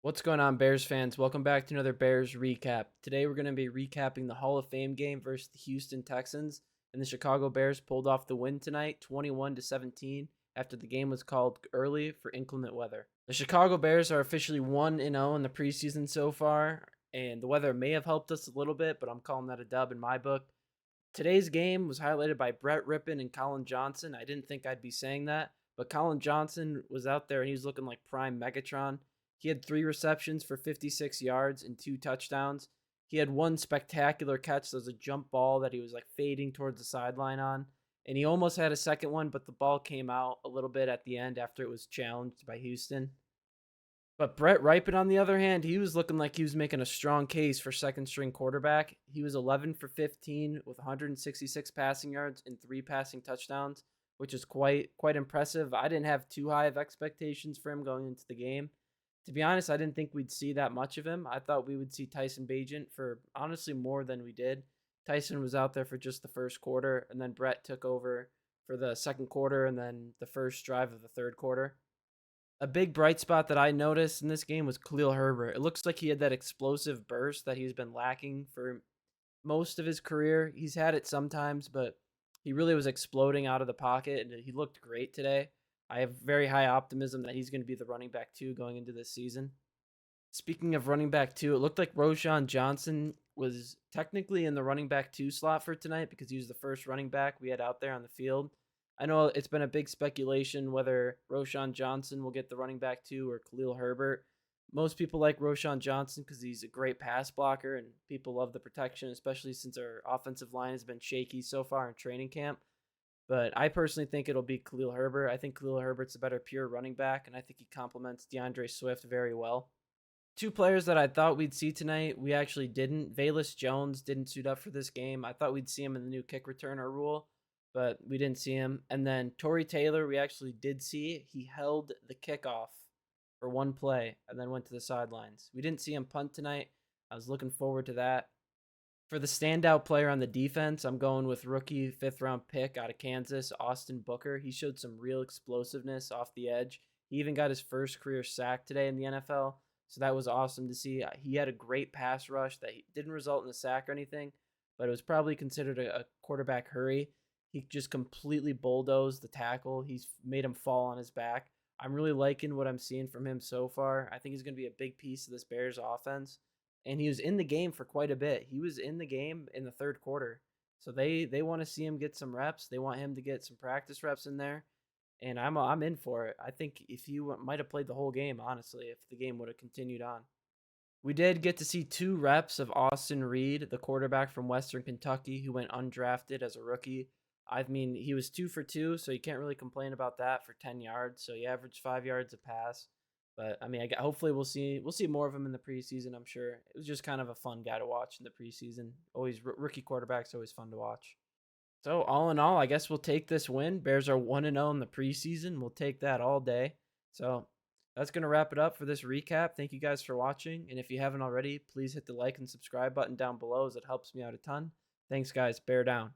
What's going on, Bears fans? Welcome back to another Bears recap. Today we're going to be recapping the Hall of Fame game versus the Houston Texans, and the Chicago Bears pulled off the win tonight, 21-17, after the game was called early for inclement weather. The Chicago Bears are officially 1-0 in the preseason so far, and the weather may have helped us a little bit, but I'm calling that a dub in my book. Today's game was highlighted by Brett Rippon and Collin Johnson. I didn't think I'd be saying that, but Collin Johnson was out there and he was looking like prime Megatron. He had 3 receptions for 56 yards and 2 touchdowns. He had one spectacular catch. There was a jump ball that he was like fading towards the sideline on. And he almost had a second one, but the ball came out a little bit at the end after it was challenged by Houston. But Brett Ripon, on the other hand, he was looking like he was making a strong case for second string quarterback. He was 11 for 15 with 166 passing yards and 3 passing touchdowns, which is quite impressive. I didn't have too high of expectations for him going into the game. To be honest, I didn't think we'd see that much of him. I thought we would see Tyson Bagent for honestly more than we did. Tyson was out there for just the first quarter, and then Brett took over for the second quarter and then the first drive of the third quarter. A big bright spot that I noticed in this game was Khalil Herbert. It looks like he had that explosive burst that he's been lacking for most of his career. He's had it sometimes, but he really was exploding out of the pocket, and he looked great today. I have very high optimism that he's going to be the running back two going into this season. Speaking of running back two, it looked like Roshan Johnson was technically in the running back two slot for tonight because he was the first running back we had out there on the field. I know it's been a big speculation whether Roshan Johnson will get the running back two or Khalil Herbert. Most people like Roshan Johnson because he's a great pass blocker and people love the protection, especially since our offensive line has been shaky so far in training camp. But I personally think it'll be Khalil Herbert. I think Khalil Herbert's a better pure running back, and I think he complements DeAndre Swift very well. Two players that I thought we'd see tonight, we actually didn't. Valus Jones didn't suit up for this game. I thought we'd see him in the new kick returner rule, but we didn't see him. And then Torrey Taylor, we actually did see. He held the kickoff for one play and then went to the sidelines. We didn't see him punt tonight. I was looking forward to that. For the standout player on the defense, I'm going with rookie 5th-round pick out of Kansas, Austin Booker. He showed some real explosiveness off the edge. He even got his first career sack today in the NFL, so that was awesome to see. He had a great pass rush that didn't result in a sack or anything, but it was probably considered a quarterback hurry. He just completely bulldozed the tackle. He's made him fall on his back. I'm really liking what I'm seeing from him so far. I think he's going to be a big piece of this Bears offense, and he was in the game for quite a bit. He was in the game in the third quarter. So they want to see him get some reps. They want him to get some practice reps in there, and I'm in for it. I think if he might have played the whole game, honestly, if the game would have continued on. We did get to see 2 reps of Austin Reed, the quarterback from Western Kentucky, who went undrafted as a rookie. I mean, he was 2 for 2, so you can't really complain about that for 10 yards. So he averaged 5 yards a pass. But I mean, hopefully we'll see more of him in the preseason. I'm sure it was just kind of a fun guy to watch in the preseason. Always rookie quarterbacks always fun to watch. So all in all, I guess we'll take this win. Bears are 1-0 in the preseason. We'll take that all day. So that's gonna wrap it up for this recap. Thank you guys for watching, and if you haven't already, please hit the like and subscribe button down below as it helps me out a ton. Thanks, guys. Bear down.